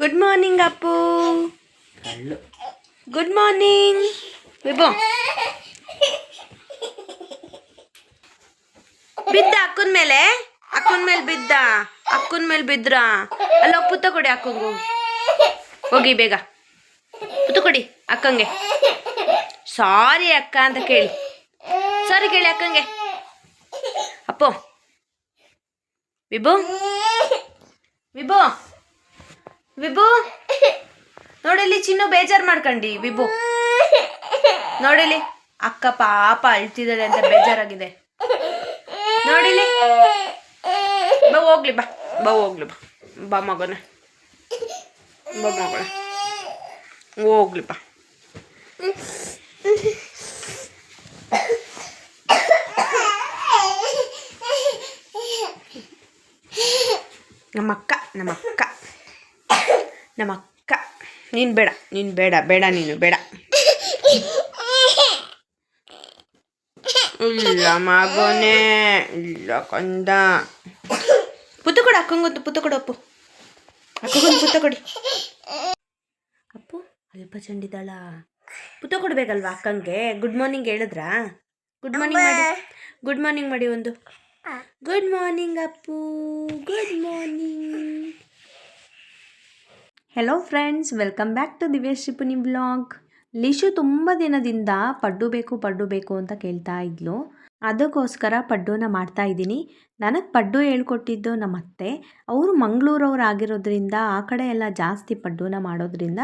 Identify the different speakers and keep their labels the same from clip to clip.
Speaker 1: Good morning Appu. Good morning Vibhu. ಬಿದ್ದ ಅಕ್ಕನ ಮೇಲೆ ಬಿದ್ದ. ಅಕ್ಕನ ಮೇಲೆ ಬಿದ್ರ. ಅಲ್ಲ ಪುತ್ತ ಕೊಡಿ ಅಕ್ಕಂಗೆ. ಹೋಗಿ ಬೇಗ ಪುತ್ತ ಕೊಡಿ ಅಕ್ಕಂಗೆ. ಸಾರಿ ಅಕ್ಕ ಅಂತ ಕೇಳಿ. ಸಾರಿ ಕೇಳಿ ಅಕ್ಕಂಗೆ. ಅಪ್ಪು ವಿಭು ವಿಭು ವಿಭು ನೋಡಿಲಿ ಚಿನ್ನು ಬೇಜಾರು ಮಾಡ್ಕಂಡಿ. ವಿಭು ನೋಡಿಲಿ ಅಕ್ಕ ಪಾಪ ಅಳ್ತಿದ್ದಾಳೆ ಅಂತ ಬೇಜಾರಾಗಿದೆ ನೋಡಿಲಿ. ಬಾ ಹೋಗ್ಲಿ ಬಾ ಹೋಗ್ಲಿ ಬಾ ಮಗನ ಹೋಗ್ಲಿ ಬಾ. ನಮ್ಮಕ್ಕ ನೀನು ಬೇಡ ನೀನು ಬೇಡ. ಇಲ್ಲ ಮಗನೇ ಇಲ್ಲ ಕಂದ. ಪುತ್ತ ಕೊಡು ಅಕ್ಕಂಗೊಂದು ಪುತ್ತ ಕೊಡು. ಅಕ್ಕಂಗೊಂದು ಪುತ್ತ ಕೊಡಿ. ಅಪ್ಪು ಅಲ್ಪ ಚಂಡಿದಾಳ. ಪುತ್ತ ಕೊಡ್ಬೇಕಲ್ವಾ ಅಕ್ಕಂಗೆ. ಗುಡ್ ಮಾರ್ನಿಂಗ್ ಹೇಳಿದ್ರಾ? ಗುಡ್ ಮಾರ್ನಿಂಗ್ ಮಾಡಿ ಒಂದು. Good morning Appu. Good morning. Hello friends, welcome back to Divyashree Puni blog. ಲಿಶು ತುಂಬ ದಿನದಿಂದ ಪಡ್ಡು ಬೇಕು ಅಂತ ಕೇಳ್ತಾ ಇದ್ಲು. ಅದಕ್ಕೋಸ್ಕರ ಪಡ್ಡುನ ಮಾಡ್ತಾ ಇದ್ದೀನಿ. ನನಗೆ ಪಡ್ಡು ಹೇಳ್ಕೊಟ್ಟಿದ್ದು ನಮ್ಮ ಅತ್ತೆ. ಅವರು ಮಂಗಳೂರವ್ರು ಆಗಿರೋದ್ರಿಂದ ಆ ಕಡೆ ಎಲ್ಲ ಜಾಸ್ತಿ ಪಡ್ಡುನ ಮಾಡೋದ್ರಿಂದ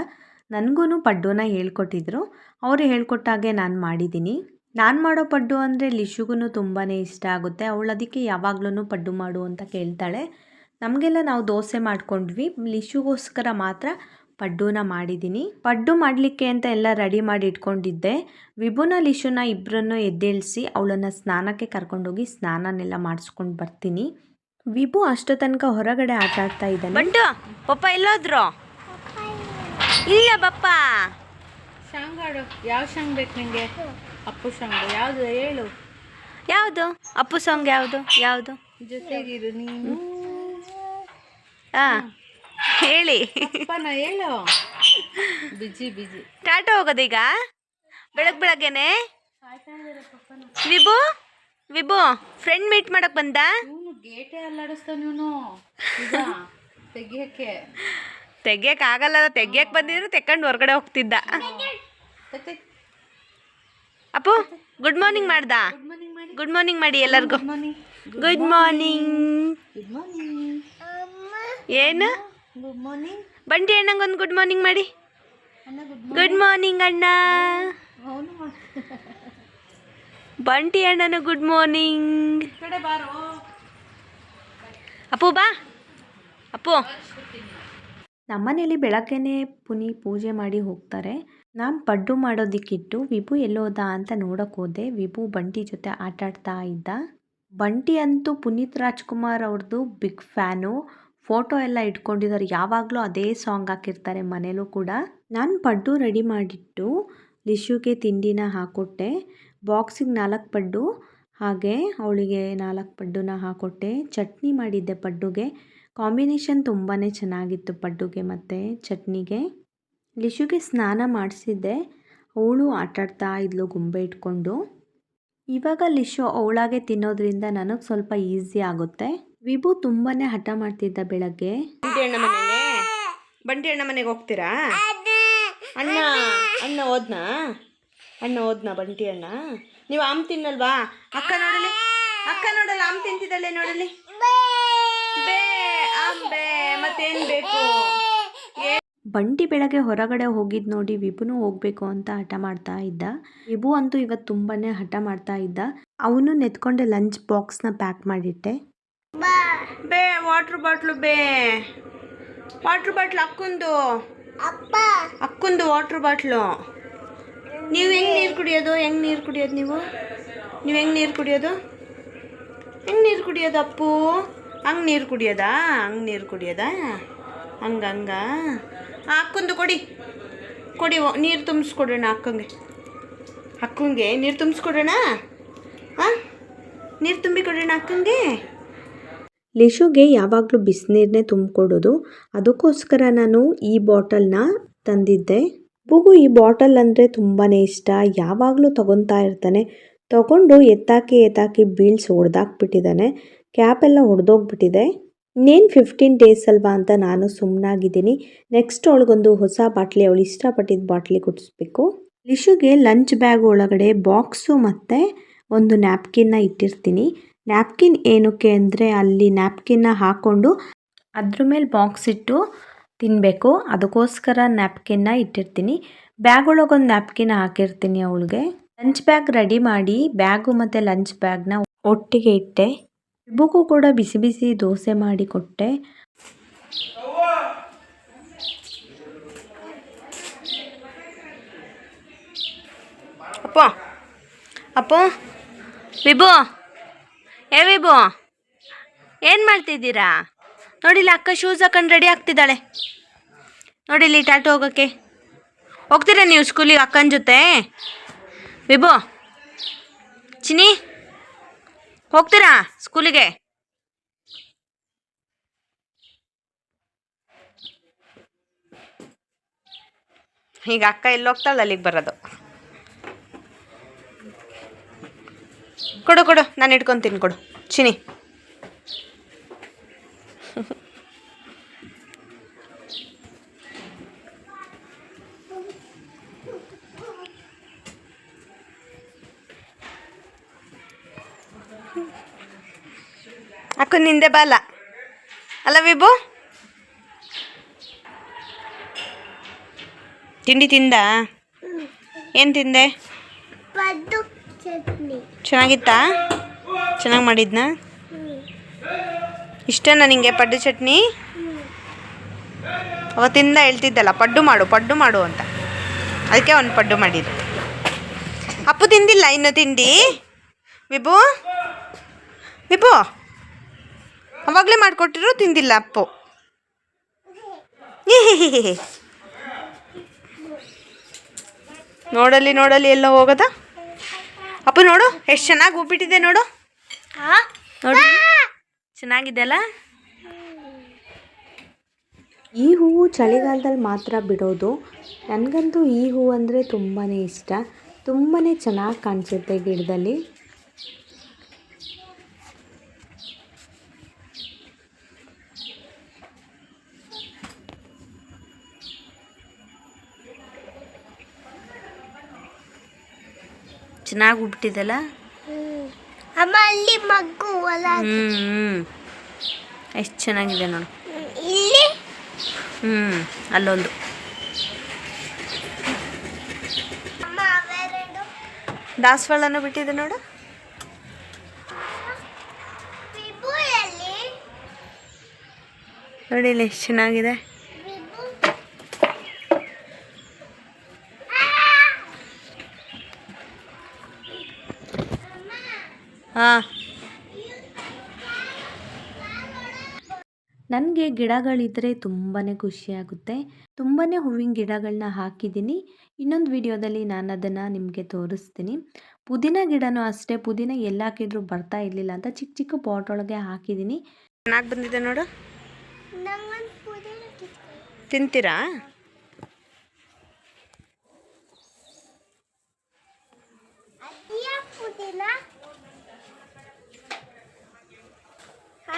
Speaker 1: ನನಗೂ ಪಡ್ಡುನ ಹೇಳ್ಕೊಟ್ಟಿದ್ರು. ಅವರು ಹೇಳ್ಕೊಟ್ಟಾಗೆ ನಾನು ಮಾಡಿದ್ದೀನಿ. ನಾನು ಮಾಡೋ ಪಡ್ಡು ಅಂದರೆ ಲಿಶುಗೂ ತುಂಬಾ ಇಷ್ಟ ಆಗುತ್ತೆ. ಅವಳು ಅದಕ್ಕೆ ಯಾವಾಗ್ಲೂ ಪಡ್ಡು ಮಾಡು ಅಂತ ಕೇಳ್ತಾಳೆ. ನಮಗೆಲ್ಲ ನಾವು ದೋಸೆ ಮಾಡ್ಕೊಂಡ್ವಿ. ಲಿಶುಗೋಸ್ಕರ ಮಾತ್ರ ಪಡ್ಡುನ ಮಾಡಿದ್ದೀನಿ. ಪಡ್ಡು ಮಾಡಲಿಕ್ಕೆ ಅಂತ ಎಲ್ಲ ರೆಡಿ ಮಾಡಿ ಇಟ್ಕೊಂಡಿದ್ದೆ. ವಿಭುನ ಲಿಶುನ ಇಬ್ಬರನ್ನು ಎದ್ದೇಳಿಸಿ ಅವಳನ್ನು ಸ್ನಾನಕ್ಕೆ ಕರ್ಕೊಂಡೋಗಿ ಸ್ನಾನನೆಲ್ಲ ಮಾಡಿಸ್ಕೊಂಡು ಬರ್ತೀನಿ. ವಿಭು ಅಷ್ಟು ತನಕ ಹೊರಗಡೆ ಆಟ ಆಡ್ತಾ ಇದ್ದಾನೆ. ಬಂಟು ಪಪ್ಪ ಎಲ್ಲೋದ್ರು? ಇಲ್ಲ ಬಪ್ಪ.
Speaker 2: ಸಾಂಗ್ ಹಾಡು. ಯಾವ ಸಾಂಗ್ ಬೇಕು ನಿಮಗೆ? ಅಪ್ಪು ಸಾಂಗ್ ಯಾವುದು ಹೇಳು.
Speaker 1: ಯಾವುದು ಅಪ್ಪು ಸಾಂಗ್? ಯಾವುದು
Speaker 2: ಜೊತೆಗಿರು ನೀನು.
Speaker 1: ಹೇಳಿ
Speaker 2: ಅಪ್ಪನ ಹೇಳು. ಬಿಜಿ
Speaker 1: ಟಾಟಾ ಹೋಗೋದೀಗ ಬೆಳಗ್ಗೆನೆ. ವಿಭು ಫ್ರೆಂಡ್ ಮೀಟ್ ಮಾಡಕ್ ಬಂದ.
Speaker 2: ಇವನು ಗೇಟೇ ಅಲ್ಲಾಡಿಸ್ತಾನೆ ಇವನು.
Speaker 1: ತೆಗಿಯಕ್ಕೆ ಆಗಲ್ಲ. ತೆಗಿಯಕ್ಕೆ ಬಂದಿದ್ರು ತೆಕ್ಕೊಂಡು ಹೊರಗಡೆ ಹೋಗ್ತಿದ್ದ. ಅಪ್ಪು ಗುಡ್ ಮಾರ್ನಿಂಗ್ ಮಾಡ್ದ. ಗುಡ್ ಮಾರ್ನಿಂಗ್ ಮಾಡಿ ಎಲ್ಲರಿಗೂ. Good morning. ಏನು
Speaker 2: ಗುಡ್ ಮಾರ್ನಿಂಗ್.
Speaker 1: ಬಂಟಿ ಅಣ್ಣಂಗೊಂದು ಗುಡ್ ಮಾರ್ನಿಂಗ್ ಮಾಡಿ. ಗುಡ್ ಮಾರ್ನಿಂಗ್ ಅಣ್ಣ. ಬಂಟಿ ಅಣ್ಣನು ಗುಡ್ ಮಾರ್ನಿಂಗ್. ಅಪ್ಪು ಬಾ. ಅಪ್ಪು ನಮ್ಮನೇಲಿ ಬೆಳಗ್ಗೆನೇ ಪುನಿ ಪೂಜೆ ಮಾಡಿ ಹೋಗ್ತಾರೆ. ನಾನು ಪಡ್ಡು ಮಾಡೋದಕ್ಕಿಟ್ಟು ವಿಭು ಎಲ್ಲೋದ ಅಂತ ನೋಡೋಕೆ ಹೋದೆ. ವಿಭು ಬಂಟಿ ಜೊತೆ ಆಟ ಆಡ್ತಾ ಇದ್ದ. ಬಂಟಿ ಅಂತೂ ಪುನೀತ್ ರಾಜ್ಕುಮಾರ್ ಅವ್ರದ್ದು ಬಿಗ್ ಫ್ಯಾನು. ಫೋಟೋ ಎಲ್ಲ ಇಟ್ಕೊಂಡಿದ್ದಾರೆ. ಯಾವಾಗಲೂ ಅದೇ ಸಾಂಗ್ ಹಾಕಿರ್ತಾರೆ ಮನೇಲೂ ಕೂಡ. ನಾನು ಪಡ್ಡು ರೆಡಿ ಮಾಡಿಟ್ಟು ಲಿಶುಗೆ ತಿಂಡಿನ ಹಾಕ್ಕೊಟ್ಟೆ. ಬಾಕ್ಸಿಗೆ 4 ಪಡ್ಡು ಹಾಗೆ ಅವಳಿಗೆ 4 ಪಡ್ಡುನ ಹಾಕ್ಕೊಟ್ಟೆ. ಚಟ್ನಿ ಮಾಡಿದ್ದೆ ಪಡ್ಡುಗೆ. ಕಾಂಬಿನೇಷನ್ ತುಂಬಾ ಚೆನ್ನಾಗಿತ್ತು ಪಡ್ಡುಗೆ ಮತ್ತು ಚಟ್ನಿಗೆ. ಲಿಶುಗೆ ಸ್ನಾನ ಮಾಡಿಸಿದ್ದೆ. ಅವಳು ಆಟಾಡ್ತಾ ಇದ್ಲು ಗೊಂಬೆ ಇಟ್ಕೊಂಡು. ಇವಾಗ ಲಿಶು ಅವಳಾಗೆ ತಿನ್ನೋದ್ರಿಂದ ನನಗೆ ಸ್ವಲ್ಪ ಈಸಿ ಆಗುತ್ತೆ. ವಿಭು ತುಂಬಾ ಹಠ ಮಾಡ್ತಿದ್ದ ಬೆಳಗ್ಗೆ. ಬಂಟಿ ಅಣ್ಣ ಮನೆಗೆ ಹೋಗ್ತೀರಾ? ಅಣ್ಣ ಹೋದ್ನಾ ಬಂಟಿ ಅಣ್ಣ? ನೀವು ಆಮ್ ತಿನ್ನಲ್ವಾ? ಅಕ್ಕ ನೋಡಲ್ಲ ಆಮ್ ತಿಂತಿದ್ದಲ್ಲೇ ನೋಡಲಿ. ಮತ್ತೇನು ಬೇಕು? ಬಂಟಿ ಬೆಳಗ್ಗೆ ಹೊರಗಡೆ ಹೋಗಿದ್ದು ನೋಡಿ ವಿಭುನು ಹೋಗಬೇಕು ಅಂತ ಹಠ ಮಾಡ್ತಾ ಇದ್ದ. ವಿಭು ಅಂತೂ ಇವತ್ತು ತುಂಬಾ ಹಠ ಮಾಡ್ತಾ ಇದ್ದ. ಅವನು ನೆತ್ಕೊಂಡೆ ಲಂಚ್ ಬಾಕ್ಸ್ನ ಪ್ಯಾಕ್ ಮಾಡಿಟ್ಟೆ. ವಾಟ್ರ್ ಬಾಟ್ಲು ಅಕ್ಕಂದು ವಾಟ್ರ್ ಬಾಟ್ಲು. ನೀವು ಹೆಂಗೆ ನೀರು ಕುಡಿಯೋದು? ನೀವು ಹೆಂಗೆ ನೀರು ಕುಡಿಯೋದು ಅಪ್ಪು? ಹಂಗೆ ನೀರು ಕುಡಿಯೋದಾ? ಹಂಗ ಅಕ್ಕಂದು ಕೊಡಿ ನೀರು ತುಂಬಿಸ್ಕೊಡೋಣ. ಅಕ್ಕಂಗೆ ನೀರು ತುಂಬಿಸ್ಕೊಡೋಣ. ನೀರು ತುಂಬಿ ಕೊಡೋಣ ಅಕ್ಕಂಗೆ. ಲಿಶುಗೆ ಯಾವಾಗಲೂ ಬಿಸಿನೀರನ್ನೇ ತುಂಬಿಕೊಡೋದು. ಅದಕ್ಕೋಸ್ಕರ ನಾನು ಈ ಬಾಟಲ್ನ ತಂದಿದ್ದೆ. ವಿಭುಗೂ ಈ ಬಾಟಲ್ ಅಂದರೆ ತುಂಬಾ ಇಷ್ಟ. ಯಾವಾಗಲೂ ತಗೊತಾ ಇರ್ತಾನೆ. ತಗೊಂಡು ಎತ್ತಾಕಿ ಬೀಳ್ಸಿ ಹೊಡೆದಾಕ್ಬಿಟ್ಟಿದ್ದಾನೆ. ಕ್ಯಾಪ್ ಎಲ್ಲ ಹೊಡೆದೋಗ್ಬಿಟ್ಟಿದೆ. ಇನ್ನೇನು 15 ಡೇಸ್ ಅಲ್ವಾ ಅಂತ ನಾನು ಸುಮ್ಮನಾಗಿದ್ದೀನಿ. ನೆಕ್ಸ್ಟ್ ಅವಳಿಗೊಂದು ಹೊಸ ಬಾಟ್ಲಿ, ಅವಳು ಇಷ್ಟಪಟ್ಟಿದ್ದ ಬಾಟ್ಲಿ ಕೊಡಿಸ್ಬೇಕು. ಲಿಶುಗೆ ಲಂಚ್ ಬ್ಯಾಗ್ ಒಳಗಡೆ ಬಾಕ್ಸು ಮತ್ತು ಒಂದು ನ್ಯಾಪ್ಕಿನ್ನ ಇಟ್ಟಿರ್ತೀನಿ. ನ್ಯಾಪ್ಕಿನ್ ಏನಕ್ಕೆ ಅಂದರೆ ಅಲ್ಲಿ ನ್ಯಾಪ್ಕಿನ್ನ ಹಾಕ್ಕೊಂಡು ಅದ್ರ ಮೇಲೆ ಬಾಕ್ಸ್ ಇಟ್ಟು ತಿನ್ನಬೇಕು. ಅದಕ್ಕೋಸ್ಕರ ನ್ಯಾಪ್ಕಿನ್ನ ಇಟ್ಟಿರ್ತೀನಿ. ಬ್ಯಾಗ್ ಒಳಗೊಂದು ನ್ಯಾಪ್ಕಿನ್ ಹಾಕಿರ್ತೀನಿ ಅವಳಿಗೆ. ಲಂಚ್ ಬ್ಯಾಗ್ ರೆಡಿ ಮಾಡಿ ಬ್ಯಾಗು ಮತ್ತು ಲಂಚ್ ಬ್ಯಾಗ್ನ ಒಟ್ಟಿಗೆ ಇಟ್ಟೆ. ವಿಭುಗೂ ಕೂಡ ಬಿಸಿ ಬಿಸಿ ದೋಸೆ ಮಾಡಿ ಕೊಟ್ಟೆ. ಅಪ್ಪೋ ವಿಭು, ವಿಭು ಏನು ಮಾಡ್ತಿದ್ದೀರಾ? ನೋಡಿಲ್ಲ, ಅಕ್ಕ ಶೂಸ್ ಹಾಕೊಂಡು ರೆಡಿ ಆಗ್ತಿದ್ದಾಳೆ. ನೋಡಿಲ್ಲಿ ಟಾಟು ಹೋಗೋಕ್ಕೆ ಹೋಗ್ತೀರಾ ನೀವು ಸ್ಕೂಲಿಗೆ ಅಕ್ಕನ ಜೊತೆ? ವಿಭು, ಚಿನಿ ಹೋಗ್ತೀರಾ ಸ್ಕೂಲಿಗೆ? ಈಗ ಅಕ್ಕ ಎಲ್ಲಿ ಹೋಗ್ತಾಳೆ ಅಲ್ಲಿಗೆ ಬರೋದು. ಕೊಡು ನಾನು ಇಟ್ಕೊತೀನಿ, ಕೊಡು ಚಿನಿ. ಅಕ್ಕ ನಿಂದೆ ಬಾಲ ಅಲ್ಲ ವಿಭು? ತಿಂಡಿ ತಿಂದ? ಏನು ತಿಂದೆ? ಚೆನ್ನಾಗಿತ್ತಾ? ಚೆನ್ನಾಗಿ ಮಾಡಿದ್ನಾ? ಇಷ್ಟನಾ ನಿಂಗೆ ಪಡ್ಡು ಚಟ್ನಿ? ಅವತ್ತಿಂದ ಹೇಳ್ತಿದ್ದಲ್ಲ ಪಡ್ಡು ಮಾಡು ಅಂತ, ಅದಕ್ಕೆ ಒಂದು ಪಡ್ಡು ಮಾಡಿದ್ದು. ಅಪ್ಪು ತಿಂದಿಲ್ಲ ಇನ್ನು ತಿಂಡಿ? ವಿಭು ಅವಾಗಲೇ ಮಾಡಿಕೊಟ್ಟಿರು, ತಿಂದಿಲ್ಲ ಅಪ್ಪು. ನೋಡಲಿ ಎಲ್ಲ ಹೋಗೋದ? ಅಪ್ಪು ನೋಡು ಎಷ್ಟು ಚೆನ್ನಾಗಿ ಹೂಬಿಟ್ಟಿದೆ ನೋಡು. ನೋಡು ಚೆನ್ನಾಗಿದೆ ಅಲ್ಲ? ಈ ಹೂವು ಚಳಿಗಾಲದಲ್ಲಿ ಮಾತ್ರ ಬಿಡೋದು. ನನಗಂತೂ ಈ ಹೂವು ಅಂದರೆ ತುಂಬಾ ಇಷ್ಟ. ತುಂಬಾ ಚೆನ್ನಾಗಿ ಕಾಣಿಸುತ್ತೆ ಗಿಡದಲ್ಲಿ. ಚೆನ್ನಾಗಿ ಹೂಬಿಟ್ಟಿದೆಲ್ಲ
Speaker 3: ಅಮ್ಮ, ಅಲ್ಲಿ ಮಗ್ಗು
Speaker 1: ಎಷ್ಟು ಚೆನ್ನಾಗಿದೆ ನೋಡು.
Speaker 3: ಇಲ್ಲಿ
Speaker 1: ಅಲ್ಲೊಂದು
Speaker 3: ಅಮ್ಮ ಅವೆರಡು
Speaker 1: ದಾಸವಾಳನ ಬಿಟ್ಟಿದೆ ನೋಡು.
Speaker 3: ವಿಭು ಎಲ್ಲಿ?
Speaker 1: ನೋಡಿ ಇಲ್ಲಿ ಎಷ್ಟು ಚೆನ್ನಾಗಿದೆ.
Speaker 3: ವಿಭು
Speaker 1: ಹಾಂ, ನನಗೆ ಗಿಡಗಳಿದ್ದರೆ ತುಂಬಾ ಖುಷಿಯಾಗುತ್ತೆ. ತುಂಬಾ ಹೂವಿನ ಗಿಡಗಳನ್ನ ಹಾಕಿದ್ದೀನಿ. ಇನ್ನೊಂದು ವಿಡಿಯೋದಲ್ಲಿ ನಾನು ಅದನ್ನು ನಿಮಗೆ ತೋರಿಸ್ತೀನಿ. ಪುದೀನ ಗಿಡನೂ ಅಷ್ಟೇ, ಪುದೀನ ಎಲ್ಲ ಹಾಕಿದ್ರೂ ಬರ್ತಾ ಇರಲಿಲ್ಲ ಅಂತ ಚಿಕ್ಕ ಚಿಕ್ಕ ಪಾಟ್ ಒಳಗೆ ಹಾಕಿದ್ದೀನಿ. ಚೆನ್ನಾಗಿ ಬಂದಿದೆ ನೋಡು.
Speaker 3: ನಂಗೊಂದು ಪುದೀನ
Speaker 1: ತಿಂತೀರಾ?
Speaker 3: ಅದಿಯ ಪುದೀನ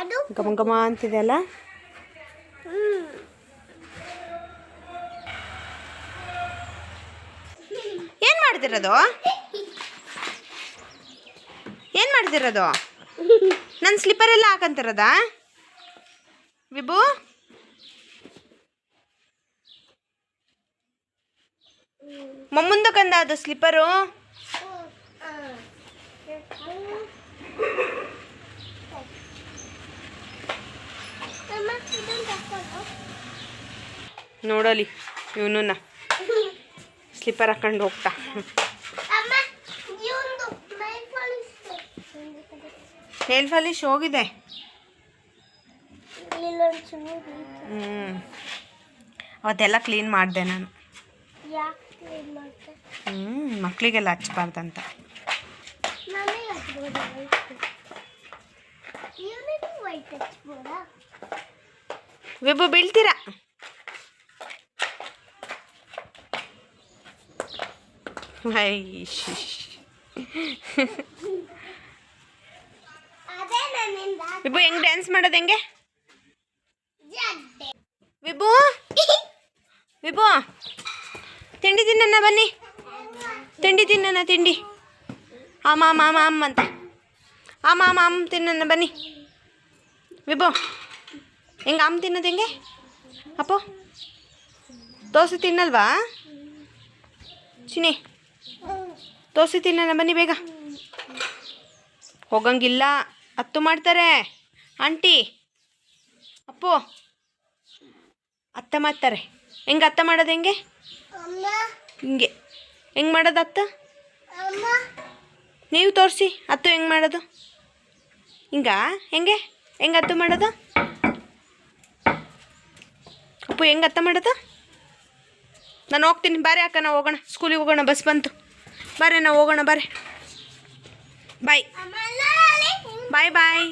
Speaker 3: ಅದು
Speaker 1: ಘಮ ಅಂತಿದೆ ಅಲ್ಲ? ಏನು ಮಾಡ್ತಿರೋದು? ನನ್ನ ಸ್ಲಿಪ್ಪರ್ ಎಲ್ಲ ಹಾಕಂತಿರೋದಾ ವಿಭು? ಮೊಮ್ಮಂದು ಕಂದ ಅದು ಸ್ಲಿಪ್ಪರು. ನೋಡಲಿ ಇವನನ್ನ ಸ್ಲಿಪ್ಪರ್ ಹಾಕೊಂಡು ಹೋಗ್ತಾ. ನೇಲ್ ಪಾಲಿಶ್ ಹೋಗಿದೆ. ಅವತ್ತೆಲ್ಲ ಕ್ಲೀನ್ ಮಾಡಿದೆ ನಾನು. ಮಕ್ಕಳಿಗೆಲ್ಲ ಹಚ್ಬಾರ್ದಂತ.
Speaker 3: ಇವನಿಗೆ ವೈಟ್ ಹಚ್ಬೋದಾ?
Speaker 1: ವಿಭು ಬೀಳ್ತೀರಾ?
Speaker 3: ಅದೇ ನನ್ನಿಂದ
Speaker 1: ವಿಭು ಹೆಂಗ್ ಡ್ಯಾನ್ಸ್ ಮಾಡೋದು ಹೆಂಗೆ?
Speaker 3: ಜಡ್ಡೆ.
Speaker 1: ವಿಭು ವಿಭು ತಿಂಡಿ ತಿನ್ನೋಣ ಬನ್ನಿ, ತಿಂಡಿ ತಿನ್ನೋಣ, ತಿಂಡಿ ಆಮ ಆಮ ಆಮ ಅಮ್ಮ ಅಂತ ಆಮ ಆಮ ಅಮ್ಮ ತಿನ್ನೋಣ ಬನ್ನಿ. ವಿಭು ಹೆಂಗೆ ಅಮ್ಮ ತಿನ್ನೋದು ಹೆಂಗೆ? ಅಪ್ಪು ದೋಸೆ ತಿನ್ನಲ್ವಾ? ಚಿನಿ ದೋಸೆ ತಿನ್ನೋಣ ಬನ್ನಿ ಬೇಗ. ಹೋಗಂಗಿಲ್ಲ, ಹತ್ತು ಮಾಡ್ತಾರೆ ಆಂಟಿ. ಅಪ್ಪು ಅತ್ತ ಮಾಡ್ತಾರೆ. ಹೆಂಗೆ ಅತ್ತ ಮಾಡೋದು ಹೆಂಗೆ?
Speaker 3: ಅಮ್ಮ
Speaker 1: ಹಿಂಗೆ ಹೆಂಗೆ ಮಾಡೋದು ಅತ್ತ?
Speaker 3: ಅಮ್ಮ
Speaker 1: ನೀವು ತೋರಿಸಿ ಹತ್ತು ಹೆಂಗೆ ಮಾಡೋದು. ಹಿಂಗ ಹೆಂಗೆ ಹೆಂಗೆ ಹತ್ತು ಮಾಡೋದು? ಅಪ್ಪು ಹೆಂಗೆ ಹತ್ತ ಮಾಡೋದು? ನಾನು ಹೋಗ್ತೀನಿ, ಬಾರೆ ಅಕ್ಕ, ನಾವು ಹೋಗೋಣ, ಸ್ಕೂಲಿಗೆ ಹೋಗೋಣ, ಬಸ್ ಬಂತು, ಬಾರೆ ನಾವು ಹೋಗೋಣ, ಬಾರೆ. ಬಾಯ್
Speaker 3: ಅಮ್ಮ ನೋಡಿ.
Speaker 1: ಬಾಯ್ ಬಾಯ್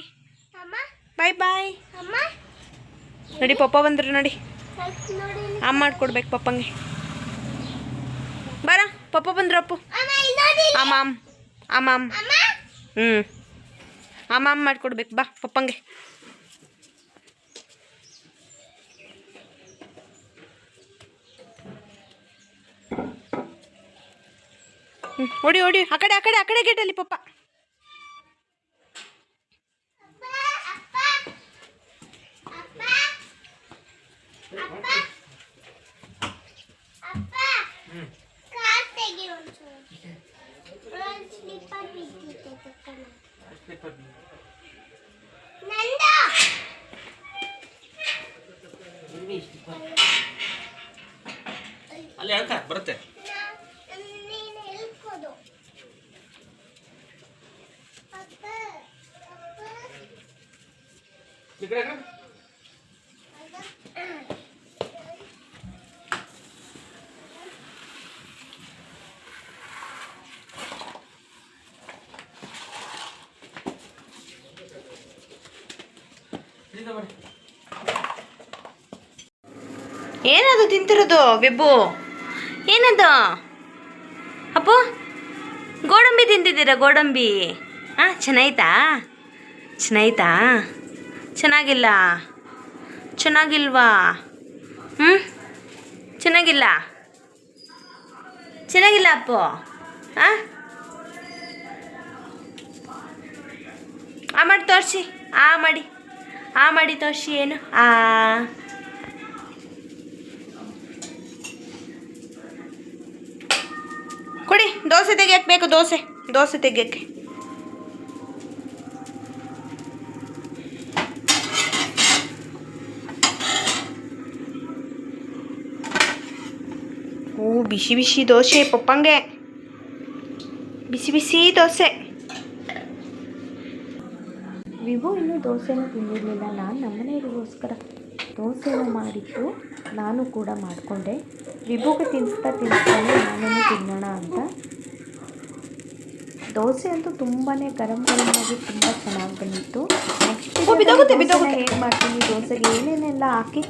Speaker 3: ಅಮ್ಮ
Speaker 1: ಬಾಯ್ ಬಾಯ್.
Speaker 3: ಅಮ್ಮ
Speaker 1: ನೋಡಿ ಪಪ್ಪ ಬಂದರು ನೋಡಿ,
Speaker 3: ಸ್ವಲ್ಪ ನೋಡಿ.
Speaker 1: ಅಮ್ಮ ಮಾಡ್ಕೊಡ್ಬೇಕು ಪಪ್ಪಂಗೆ. ಬಾರ ಪಪ್ಪ ಬಂದರು. ಅಪ್ಪು
Speaker 3: ಅಮ್ಮ ಇಲ್ಲಿ ನೋಡಿ.
Speaker 1: ಆಮಾಮ್ ಆಮಾಮ್.
Speaker 3: ಅಮ್ಮ
Speaker 1: ಹ್ಞೂ ಆಮಾಮ್ ಮಾಡ್ಕೊಡ್ಬೇಕು, ಬಾ ಪಪ್ಪಂಗೆ. ಹೊಡಿ ಹೊಡಿ, ಆ ಕಡೆ ಆ ಕಡೆ ಆ ಕಡೆ ಗೇಟಲ್ಲಿ ಪಪ್ಪ.
Speaker 3: ಅಪ್ಪ ಅಪ್ಪ ಅಪ್ಪ ಅಪ್ಪ ಅಪ್ಪ ಕಾರ್ ತೆಗಿ ಒಂಚೂರು. ಒಂದು ಸ್ಲಿಪ್ಪರ್ ಬಿದ್ದಿದೆ ತಕ್ಕಣ. ನಂದು
Speaker 4: ಅಲ್ಲಿ ಅಂತ ಬರುತ್ತೆ.
Speaker 3: ನೀನು ಹೇಳ್ಕೊಡು. ಅಪ್ಪ ಅಪ್ಪ
Speaker 4: ಈ ಕಡೆ ಕಡೆ. ಇಲ್ಲಿಂದ ಬನ್ನಿ.
Speaker 1: ಏನದು ತಿಂತಿರೋದು ವಿಬ್ಬು? ಏನದು? ಅಪ್ಪು ಗೋಡಂಬಿ ತಿಂತಿದ್ದೀರಾ? ಗೋಡಂಬಿ ಹಾಂ, ಚೆನ್ನಾಯ್ತಾ? ಚೆನ್ನಾಯ್ತಾ? ಚೆನ್ನಾಗಿಲ್ಲ? ಚೆನ್ನಾಗಿಲ್ವಾ? ಹ್ಞೂ ಚೆನ್ನಾಗಿಲ್ಲ? ಚೆನ್ನಾಗಿಲ್ಲ ಅಪ್ಪು? ಹಾಂ, ಆ ಮಾಡಿ ತೋರಿಸಿ, ಆ ಮಾಡಿ ತೋರಿಸಿ. ಏನು ಕೊಡಿ, ದೋಸೆ ತೆಗಿಯಕ್ಕೆ ಬೇಕು, ದೋಸೆ ತೆಗಿಯಕ್ಕೆ. ಓ ಬಿಸಿ ಬಿಸಿ ದೋಸೆ ಪಪ್ಪಂಗೆ, ಬಿಸಿ ಬಿಸಿ ದೋಸೆ. ವಿಭು ಇನ್ನೂ ದೋಸೆನೂ ತಿಂದಿರಲಿಲ್ಲ. ನಾನು ನಮ್ಮನೆಯವರಿಗೋಸ್ಕರ ದೋಸೆನೂ ಮಾಡಿಟ್ಟು ನಾನು ಕೂಡ ಮಾಡಿಕೊಂಡೆ. ವಿಭುಗೆ ತಿನ್ನಿಸ್ತಾನೆ ನಾನೂ ತಿನ್ನೋಣ ಅಂತ. ದೋಸೆ ಅಂತೂ ತುಂಬಾ ಗರಮಾಗಿ ತುಂಬ ಚೆನ್ನಾಗಿ ಬಂದಿತ್ತು. ನೆಕ್ಸ್ಟ್ ಹೇಗೆ ಮಾಡ್ತೀನಿ, ದೋಸೆಗೆ ಏನೇನೆಲ್ಲ ಹಾಕಿ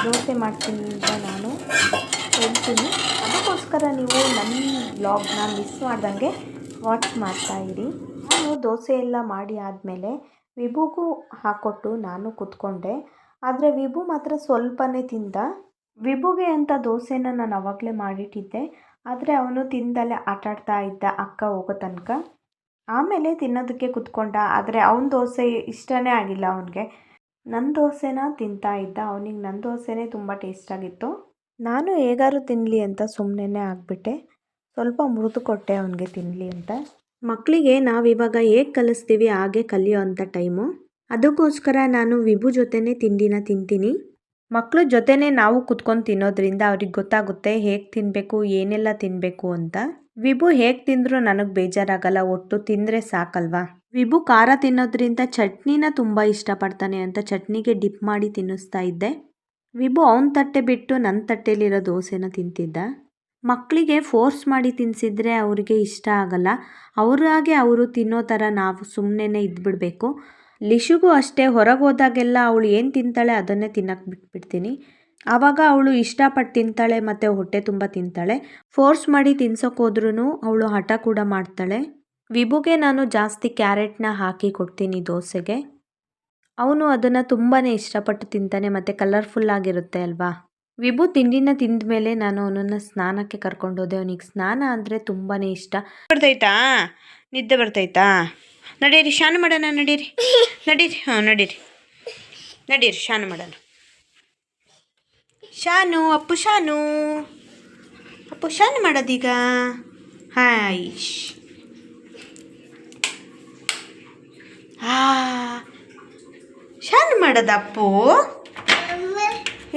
Speaker 1: ದೋಸೆ ಮಾಡ್ತೀನಿ ಅಂತ ನಾನು ಹೇಳ್ತೀನಿ. ಅದಕ್ಕೋಸ್ಕರ ನೀವು ನನ್ನ ವ್ಲಾಗ್ನ ಮಿಸ್ ಮಾಡ್ದಂಗೆ ವಾಚ್ ಮಾಡ್ತಾಯಿರಿ. ನಾನು ದೋಸೆ ಎಲ್ಲ ಮಾಡಿ ಆದಮೇಲೆ ವಿಭುಗೂ ಹಾಕ್ಕೊಟ್ಟು ನಾನು ಕೂತ್ಕೊಂಡೆ. ಆದರೆ ವಿಭು ಮಾತ್ರ ಸ್ವಲ್ಪನೇ ತಿಂದ. ವಿಭುಗೆ ಅಂತ ದೋಸೆನ ನಾನು ಆವಾಗಲೇ ಮಾಡಿಟ್ಟಿದ್ದೆ, ಆದರೆ ಅವನು ತಿಂದಲ್ಲೇ ಆಟಾಡ್ತಾ ಇದ್ದ ಅಕ್ಕ ಹೋಗೋ ತನಕ. ಆಮೇಲೆ ತಿನ್ನೋದಕ್ಕೆ ಕೂತ್ಕೊಂಡ, ಆದರೆ ಅವನ ದೋಸೆ ಇಷ್ಟನೇ ಆಗಿಲ್ಲ ಅವನಿಗೆ. ನನ್ನ ದೋಸೆನ ತಿಂತಾ ಇದ್ದ, ಅವನಿಗೆ ನನ್ನ ದೋಸೆನೇ ತುಂಬ ಟೇಸ್ಟಾಗಿತ್ತು. ನಾನು ಹೇಗಾರು ತಿನ್ನಲಿ ಅಂತ ಸುಮ್ಮನೆ ಆಗಿಬಿಟ್ಟೆ, ಸ್ವಲ್ಪ ಮುರಿದು ಕೊಟ್ಟೆ ಅವನಿಗೆ ತಿನ್ನಲಿ ಅಂತ. ಮಕ್ಕಳಿಗೆ ನಾವಿವಾಗ ಹೇಗೆ ಕಲಿಸ್ತೀವಿ ಹಾಗೆ ಕಲಿಯೋ ಅಂಥ ಟೈಮು. ಅದಕ್ಕೋಸ್ಕರ ನಾನು ವಿಭು ಜೊತೆನೇ ತಿಂಡಿನ ತಿಂತೀನಿ. ಮಕ್ಕಳ ಜೊತೆನೇ ನಾವು ಕುತ್ಕೊಂಡು ತಿನ್ನೋದ್ರಿಂದ ಅವ್ರಿಗೆ ಗೊತ್ತಾಗುತ್ತೆ ಹೇಗೆ ತಿನ್ನಬೇಕು, ಏನೆಲ್ಲ ತಿನ್ನಬೇಕು ಅಂತ. ವಿಭು ಹೇಗೆ ತಿಂದರೂ ನನಗೆ ಬೇಜಾರಾಗಲ್ಲ, ಒಟ್ಟು ತಿಂದರೆ ಸಾಕಲ್ವಾ. ವಿಭು ಖಾರ ತಿನ್ನೋದ್ರಿಂದ ಚಟ್ನಿನ ತುಂಬ ಇಷ್ಟಪಡ್ತಾನೆ ಅಂತ ಚಟ್ನಿಗೆ ಡಿಪ್ ಮಾಡಿ ತಿನ್ನಿಸ್ತಾ ಇದ್ದೆ. ವಿಭು ಅವನ ತಟ್ಟೆ ಬಿಟ್ಟು ನನ್ನ ತಟ್ಟೆಲಿರೋ ದೋಸೆನ ತಿಂತಿದ್ದ. ಮಕ್ಕಳಿಗೆ ಫೋರ್ಸ್ ಮಾಡಿ ತಿನ್ನಿಸಿದ್ರೆ ಅವರಿಗೆ ಇಷ್ಟ ಆಗಲ್ಲ. ಅವ್ರಾಗೆ ಅವರು ತಿನ್ನೋ ಥರ ನಾವು ಸುಮ್ಮನೆ ಇದ್ಬಿಡಬೇಕು. ಲಿಶುಗೂ ಅಷ್ಟೇ ಹೊರಗೆ ಹೋದಾಗೆಲ್ಲ ಅವಳು ಏನು ತಿಂತಾಳೆ ಅದನ್ನೇ ತಿನ್ನಕ್ಕೆ ಬಿಟ್ಬಿಡ್ತೀನಿ. ಆವಾಗ ಅವಳು ಇಷ್ಟಪಟ್ಟು ತಿಂತಾಳೆ ಮತ್ತು ಹೊಟ್ಟೆ ತುಂಬ ತಿಂತಾಳೆ. ಫೋರ್ಸ್ ಮಾಡಿ ತಿನ್ಸೋಕೆ ಹೋದ್ರೂ ಅವಳು ಹಠ ಕೂಡ ಮಾಡ್ತಾಳೆ. ವಿಭುಗೆ ನಾನು ಜಾಸ್ತಿ ಕ್ಯಾರೆಟ್ನ ಹಾಕಿ ಕೊಡ್ತೀನಿ ದೋಸೆಗೆ. ಅವನು ಅದನ್ನು ತುಂಬಾ ಇಷ್ಟಪಟ್ಟು ತಿಂತಾನೆ ಮತ್ತು ಕಲರ್ಫುಲ್ ಆಗಿರುತ್ತೆ ಅಲ್ವಾ. ವಿಭು ತಿಂಡಿನ ತಿಂದ ಮೇಲೆ ನಾನು ಅವನನ್ನು ಸ್ನಾನಕ್ಕೆ ಕರ್ಕೊಂಡೋದೆ. ಅವನಿಗೆ ಸ್ನಾನ ಅಂದರೆ ತುಂಬಾ ಇಷ್ಟ. ಬರ್ತೈತಾ ನಿದ್ದೆ ಬರ್ತೈತಾ? ನಡೀರಿ ಶಾನು ಮಾಡೋಣ, ನಡೀರಿ ನಡೀರಿ, ಹಾಂ ನಡೀರಿ ನಡೀರಿ ಶಾನು ಮಾಡೋಣ. ಶಾನು ಅಪ್ಪು ಶಾನು ಅಪ್ಪು ಶಾನು ಮಾಡೋದೀಗ. ಹಾಯ್ ಶಾನು ಮಾಡೋದ ಅಪ್ಪು?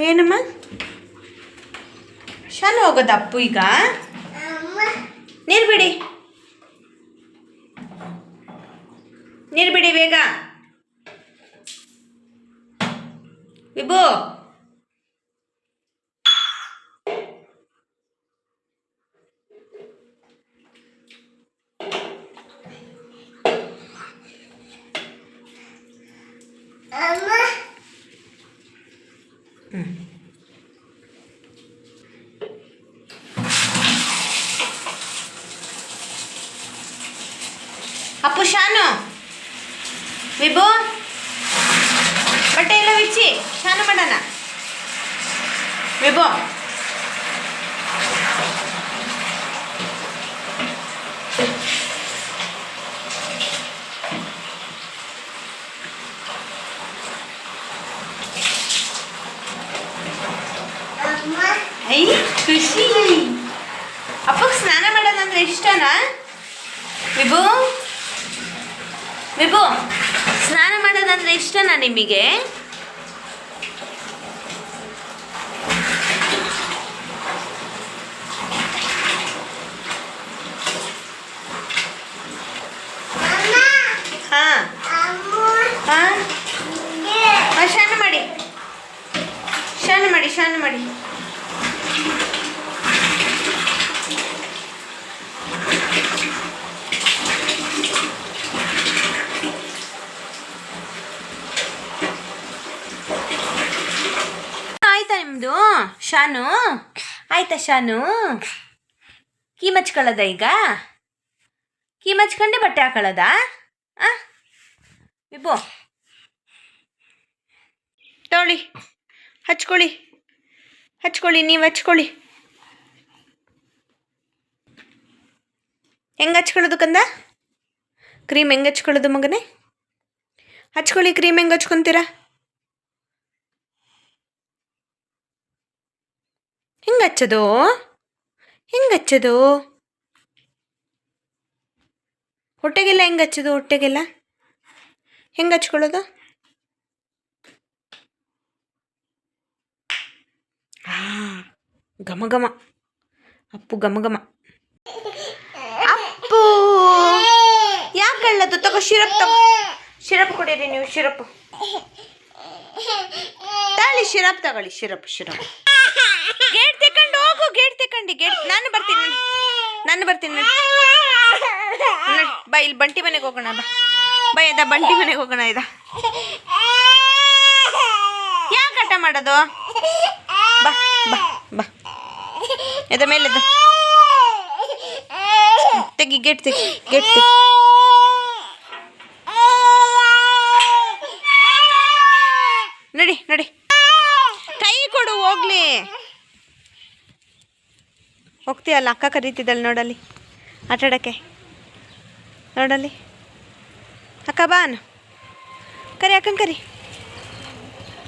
Speaker 1: ಏನಮ್ಮ ಶಾನು ಹೋಗೋದ ಅಪ್ಪು ಈಗ? ನೀರು ಬಿಡಿ, ನೀರು ಬಿಡಿ ಬೇಗ. ವಿಭು ಅಪ್ಪು ಶಾನು ವಿಭು ಬಟ್ಟೆ ಎಲ್ಲ ಬಿಚ್ಚಿ ಶಾನು ಮಾಡೋಣ. ವಿಭು ಐ ಖುಷಿ. ಅಪ್ಪಗೆ ಸ್ನಾನ ಮಾಡೋದಂದ್ರೆ ಇಷ್ಟನಾ ವಿಭು? ವಿಭು ಸ್ನಾನ ಮಾಡೋದಂದ್ರೆ ಇಷ್ಟನಾ ನಿಮಗೆ? ಹಾಂ ಹಾಂ ಶಾನು ಮಾಡಿ, ಶಾನು ಮಾಡಿ, ಶಾನು ಮಾಡಿ. ಆಯ್ತಾ ನಿಮ್ಮದು ಶಾನು? ಆಯ್ತಾ ಶಾನು? ಕೀ ಮಚ್ಕೊಳ್ಳೋದ ಈಗ? ಕೀ ಮಚ್ಕೊಂಡೆ ಬಟ್ಟೆ ಹಾಕೊಳ್ಳೋದಾ? ವಿಭು ತೊಗೊಳ್ಳಿ, ಹಚ್ಕೊಳ್ಳಿ ಹಚ್ಕೊಳ್ಳಿ, ನೀವು ಹಚ್ಕೊಳ್ಳಿ. ಹೆಂಗೆ ಹಚ್ಕೊಳ್ಳೋದು ಕಂದ? ಕ್ರೀಮ್ ಹೆಂಗೆ ಹಚ್ಕೊಳ್ಳೋದು ಮಗನೇ? ಹಚ್ಕೊಳ್ಳಿ, ಕ್ರೀಮ್ ಹೆಂಗೆ ಹಚ್ಕೊತೀರಾ? ಹೆಂಗೆ ಹಚ್ಚೋದು? ಹೆಂಗೆ ಹಚ್ಚೋದು? ಹೊಟ್ಟೆಗೆಲ್ಲ ಹೆಂಗೆ ಹಚ್ಚೋದು? ಹೊಟ್ಟೆಗೆಲ್ಲ ಹೆಂಗೆ ಹಚ್ಕೊಳ್ಳೋದು? ಘಮ ಘಮ ಅಪ್ಪು, ಘಮ ಘಮ. ಅಪ್ಪು ಯಾಕೆ ಹೇಳೋದು? ತಗೋ ಶಿರಪ್, ತಗೋ ಶಿರಪ್ ಕುಡೀರಿ ನೀವು. ಶಿರಪ್ಪು ತಗೊಳ್ಳಿ, ಶಿರಪ್ ತಗೊಳ್ಳಿ, ಶಿರಪ್ ಶಿರಪ್. ಗೇಟ್ ತೆಕೊಂಡು ಹೋಗು, ಗೇಟ್ ತೆಕೊಂಡಿ. ಗೇಟ್ ನಾನು ಬರ್ತೀನಿ, ನಾನು ಬರ್ತೀನಿ. ಬಾ, ಇಲ್ಲಿ ಬಂಟಿ ಮನೆಗೆ ಹೋಗೋಣ. ಬಾ ಇದ ಬಂಟಿ ಮನೆಗೆ ಹೋಗೋಣ. ಇದ ಯಾಕೆ ಆಟ ಮಾಡೋದು? ಬಾ ಬಾ ಬಾ, ಎದ ಮೇಲೆ ತೆಗಿ, ಗೇಟ್ ತೆಗಿ, ಗೇಟ್ ತೆಗಿ. ನಡಿ ನಡಿ, ಕೈ ಕೊಡು ಹೋಗ್ಲಿ. ಹೋಗ್ತೀಯಲ್ಲ, ಅಕ್ಕ ಕರೀತಿದ್ದಾಳೆ ನೋಡಲ್ಲಿ ಆಟಾಡೋಕ್ಕೆ. ನೋಡಲ್ಲಿ ಅಕ್ಕ, ಬಾನು ಕರಿ, ಅಕ್ಕನ ಕರಿ.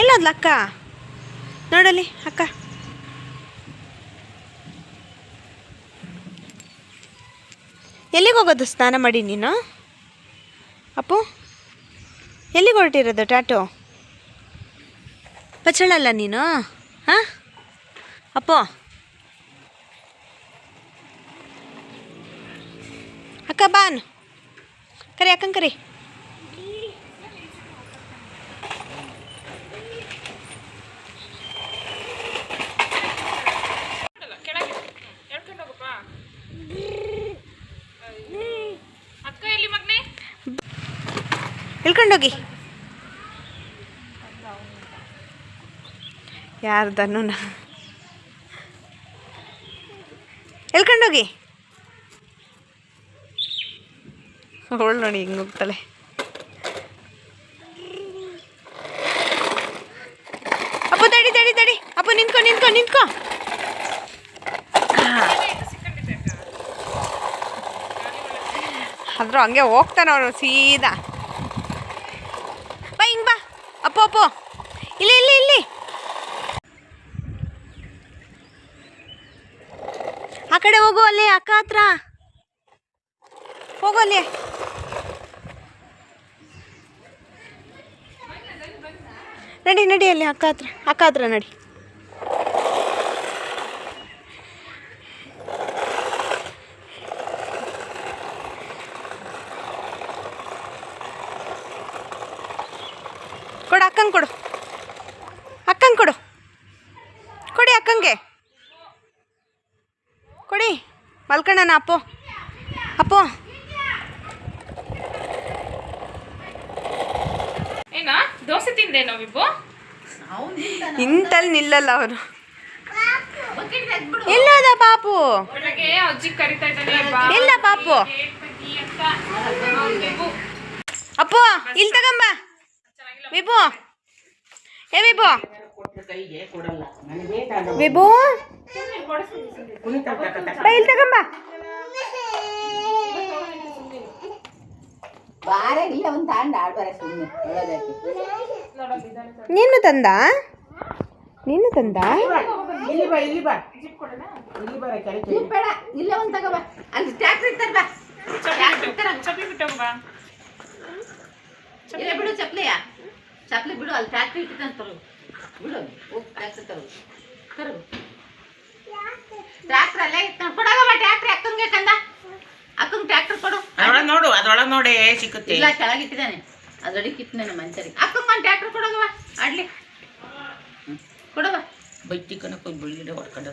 Speaker 1: ಎಲ್ಲೋದ್ಲ ಅಕ್ಕ? ನೋಡಲ್ಲಿ ಅಕ್ಕ. ಎಲ್ಲಿಗೆ ಹೋಗೋದು ಸ್ನಾನ ಮಾಡಿ ನೀನು? ಅಪ್ಪು ಎಲ್ಲಿಗೆ ಹೊರಟಿರೋದು? ಟ್ಯಾಟೋ ಬಚ್ಚಳಲ್ಲ ನೀನು? ಹಾಂ ಅಪ್ಪು, ಅಕ್ಕ ಬಾನು ಕರಿ, ಅಕ್ಕನ ಕರಿ. ಇಳ್ಕೊಂಡೋಗಿ. ಯಾರ್ದನ್ನು ಎಲ್ಕೊಂಡೋಗಿ ಅವಳು ನೋಡಿ ಹಿಂಗೆ ಹೋಗ್ತಾಳೆ. ಅಪ್ಪು ತಡಿ ತಡಿ ತಡಿ, ಅಪ್ಪು ನಿಂತ್ಕೊ ನಿಂತ್ಕೊ ನಿಂತ್ಕೊ. ಆದ್ರೂ ಹಂಗೆ ಹೋಗ್ತಾನೆ ಅವನು ಸೀದಾ. ಬಾ ಹಿಂಗೆ ಬಾ ಅಪ್ಪು ಅಪ್ಪು, ಇಲ್ಲಿ ಇಲ್ಲಿ ಇಲ್ಲಿ ಆ ಕಡೆ ಹೋಗು, ಅಲ್ಲಿ ಅಕ್ಕ ಹತ್ರ ಹೋಗು, ಅಲ್ಲಿ ನಡಿ ನಡಿ, ಅಲ್ಲಿ ಅಕ್ಕ ಹತ್ರ ನಡಿ. ಕೊಡು ಅಕ್ಕಂಗೆ, ಕೊಡು ಅಕ್ಕಂಗೆ, ಕೊಡಿ ಅಕ್ಕಂಗೆ ಕೊಡಿ. ಮಲ್ಕಣ್ಣನ ಅಪ್ಪು ಅಪ್ಪು.
Speaker 2: ಏನಾ ದೋಸೆ ತಿಂದೇನೋ ವಿಭು?
Speaker 1: ಇಂತಲ್ಲಿ ನಿಲ್ಲಲ್ಲ ಅವನು. ಎಲ್ಲೋದ ಪಾಪು?
Speaker 2: ಅಜ್ಜಿ ಕರಿತಾ ಇದ್ದಾನೆ.
Speaker 1: ಇಲ್ಲ ಪಾಪು. ಅಪ್ಪು ಇಲ್ಲಿ ತಗೊಂಬ. ವಿಭು, ಏ ವಿಭು, ವಿಭು ಬಾ ಇಲ್ಲಿ ತಗೊಂಬ. ನೀನು ತಂದ
Speaker 2: ಬಿಡು ಚಪ್ಲಿ ಬಿಡು, ಅಲ್ಲಿ ಟ್ಯಾಕ್ಟ್ರಿ ಇಟ್ಟಿರ್ತಾನೆ. ಬಿಡು ಟ್ಯಾಕ್ಟ್ರ್ ಅಲ್ಲೇ ಕೊಡೋಗಮ್ಮ. ಟ್ಯಾಕ್ಟ್ರಿ ಅಕ್ಕಂಗೆ ಕಂದ, ಅಕ್ಕಂಗೆ ಟ್ಯಾಕ್ಟ್ರ್ ಕೊಡು.
Speaker 4: ನೋಡು ಅದ್ರೊಳಗೆ ನೋಡಿ ಸಿಕ್ಕುತ್ತೆ.
Speaker 2: ಇಲ್ಲ ಕೆಳಗಿಟ್ಟಿದ್ದಾನೆ, ಅದಡಿ ಕಿತ್ತನೆ ಮಂಚರಿಗೆ. ಅಕ್ಕಂಗೆ ಒಂದು ಟ್ಯಾಕ್ಟ್ರ್ ಕೊಡೋಗವ, ಆಡ್ಲಿ ಕೊಡವ.
Speaker 4: ಬೈಟಿ ಕಣಕ್ಕೆ ಬಿಳಿಗಿಡ ಹೊಡ್ಕೊಂಡ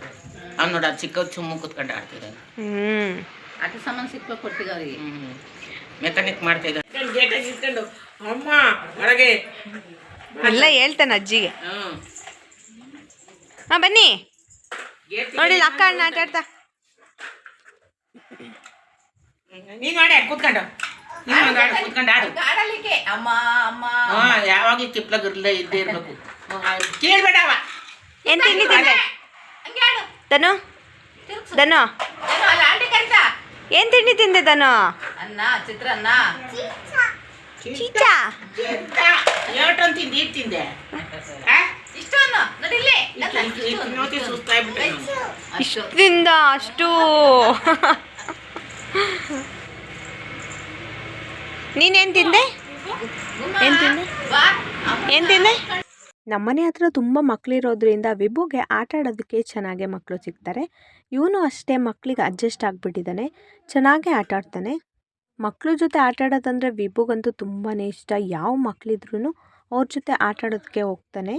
Speaker 4: ಅವ್ನು ನೋಡಿ, ಅದು ಸಿಕ್ಕ ಸುಮ್ಮ ಕೂತ್ಕೊಂಡು ಆಡ್ತಿದ್ದಾನೆ.
Speaker 2: ಆಟ ಸಾಮಾನು ಸಿಕ್ಕ ಕೊಟ್ಟಿದ್ದ ಅವ್ರಿಗೆ.
Speaker 4: ಮೆಕ್ಯಾನಿಕ್ ಮಾಡ್ತಾ ಇದ್ದಾನೆ. ಗೇಟಾಗಿ ಇಟ್ಕೊಂಡು ಅಮ್ಮ ಹೊರಗೆ
Speaker 1: ಎಲ್ಲ ಹೇಳ್ತಾನೆ ಅಜ್ಜಿಗೆ. ಹಾಂ ಬನ್ನಿ ನೋಡಿ, ಅಕ್ಕ ಅಣ್ಣ ಆಟ ಆಡ್ತಾ.
Speaker 4: ನೀನು ಆಡಿ ಕೂತ್ಕೊಂಡು ಕೂತ್ಕೊಂಡು ಆಡು.
Speaker 2: ಆಡಲಿಕ್ಕೆ ಅಮ್ಮ ಅಮ್ಮ
Speaker 4: ಯಾವಾಗ ತಿಪ್ಲಾಗ ಇದ್ದೇ ಇರ್ಬೇಕು. ಕೇಳ್ಬೇಡವ.
Speaker 1: ಏನು ತಿಂಡಿ ತಿಂದೆ ಧನು? ಧನು
Speaker 2: ಆಂಟಿ ಕರಿತಾ.
Speaker 1: ಏನು ತಿಂಡಿ ತಿಂದೆ ಧನು?
Speaker 2: ಅನ್ನ, ಚಿತ್ರಾನ್ನ.
Speaker 1: ಚೀಚಾ
Speaker 4: ಏಟೊಂದು ತಿಂದು ಈಗ ತಿಂದೆ.
Speaker 2: ಇಷ್ಟು ಅನ್ನ ನಡಿಲ್ಲೇ.
Speaker 4: ಸುಸ್ತಾಗ್ಬಿಟ್ಟೆ.
Speaker 1: ಇಷ್ಟಿಂದ ಅಷ್ಟು. ನೀನೇನು ತಿಂದೆ? ಏನು ತಿಂದೆ? ಏನು ತಿಂದೆ? ನಮ್ಮನೆ ಹತ್ರ ತುಂಬ ಮಕ್ಕಳಿರೋದ್ರಿಂದ ವಿಭುಗೆ ಆಟ ಆಡೋದಕ್ಕೆ ಚೆನ್ನಾಗೆ ಮಕ್ಕಳು ಸಿಗ್ತಾರೆ. ಇವನು ಅಷ್ಟೇ ಮಕ್ಕಳಿಗೆ ಅಡ್ಜಸ್ಟ್ ಆಗಿಬಿಟ್ಟಿದ್ದಾನೆ, ಚೆನ್ನಾಗೇ ಆಟ ಆಡ್ತಾನೆ. ಮಕ್ಕಳ ಜೊತೆ ಆಟ ಆಡೋದಂದರೆ ವಿಭುಗಂತೂ ತುಂಬಾ ಇಷ್ಟ. ಯಾವ ಮಕ್ಕಳಿದ್ರೂ ಅವ್ರ ಜೊತೆ ಆಟ ಆಡೋದಕ್ಕೆ ಹೋಗ್ತಾನೆ.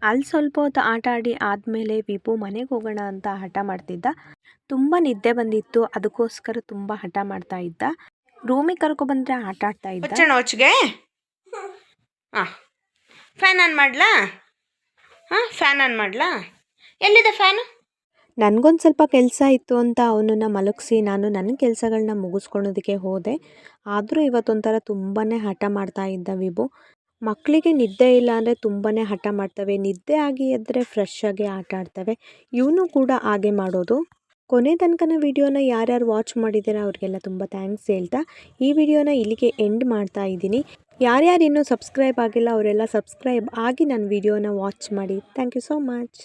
Speaker 1: ಅಲ್ಲಿ ಸ್ವಲ್ಪ ಹೊತ್ತು ಆಟ ಆಡಿ ಆದಮೇಲೆ ವಿಭು ಮನೆಗೆ ಹೋಗೋಣ ಅಂತ ಹಠ ಮಾಡ್ತಿದ್ದ. ತುಂಬ ನಿದ್ದೆ ಬಂದಿತ್ತು, ಅದಕ್ಕೋಸ್ಕರ ತುಂಬ ಹಠ ಮಾಡ್ತಾ ಇದ್ದ. ರೂಮಿಗೆ ಕರ್ಕೊಬಂದರೆ ಆಟ ಆಡ್ತಾ ಇದ್ದ. ಹೊಚ್ಚಿಗೆ ಹಾಂ ಫ್ಯಾನ್ ಆನ್ ಮಾಡಲಾ? ಹಾಂ ಫ್ಯಾನ್ ಆನ್ ಮಾಡಲಾ? ಎಲ್ಲಿದೆ ಫ್ಯಾನು? ನನಗೊಂದು ಸ್ವಲ್ಪ ಕೆಲಸ ಇತ್ತು ಅಂತ ಅವನನ್ನು ಮಲಗಿಸಿ ನಾನು ನನ್ನ ಕೆಲಸಗಳನ್ನ ಮುಗಿಸ್ಕೊಳೋದಕ್ಕೆ ಹೋದೆ. ಆದರೂ ಇವತ್ತೊಂಥರ ತುಂಬಾ ಹಠ ಮಾಡ್ತಾ ಇದ್ದ ವಿಭು. ಮಕ್ಕಳಿಗೆ ನಿದ್ದೆ ಇಲ್ಲ ಅಂದರೆ ತುಂಬಾ ಹಠ ಮಾಡ್ತವೆ. ನಿದ್ದೆ ಆಗಿ ಎದ್ದರೆ ಫ್ರೆಶ್ ಆಗಿ ಆಟ ಆಡ್ತವೆ. ಇವನು ಕೂಡ ಹಾಗೆ ಮಾಡೋದು. ಕೊನೆ ತನಕನ ವಿಡಿಯೋನ ಯಾರ್ಯಾರು ವಾಚ್ ಮಾಡಿದ್ದೀರಾ ಅವ್ರಿಗೆಲ್ಲ ತುಂಬ ಥ್ಯಾಂಕ್ಸ್ ಹೇಳ್ತಾ ಈ ವಿಡಿಯೋನ ಇಲ್ಲಿಗೆ ಎಂಡ್ ಮಾಡ್ತಾ ಇದ್ದೀನಿ. ಯಾರ್ಯಾರು ಇನ್ನೂ ಸಬ್ಸ್ಕ್ರೈಬ್ ಆಗಿಲ್ಲ ಅವರೆಲ್ಲ ಸಬ್ಸ್ಕ್ರೈಬ್ ಆಗಿ ನನ್ನ ವಿಡಿಯೋನ ವಾಚ್ ಮಾಡಿ. Thank you so much.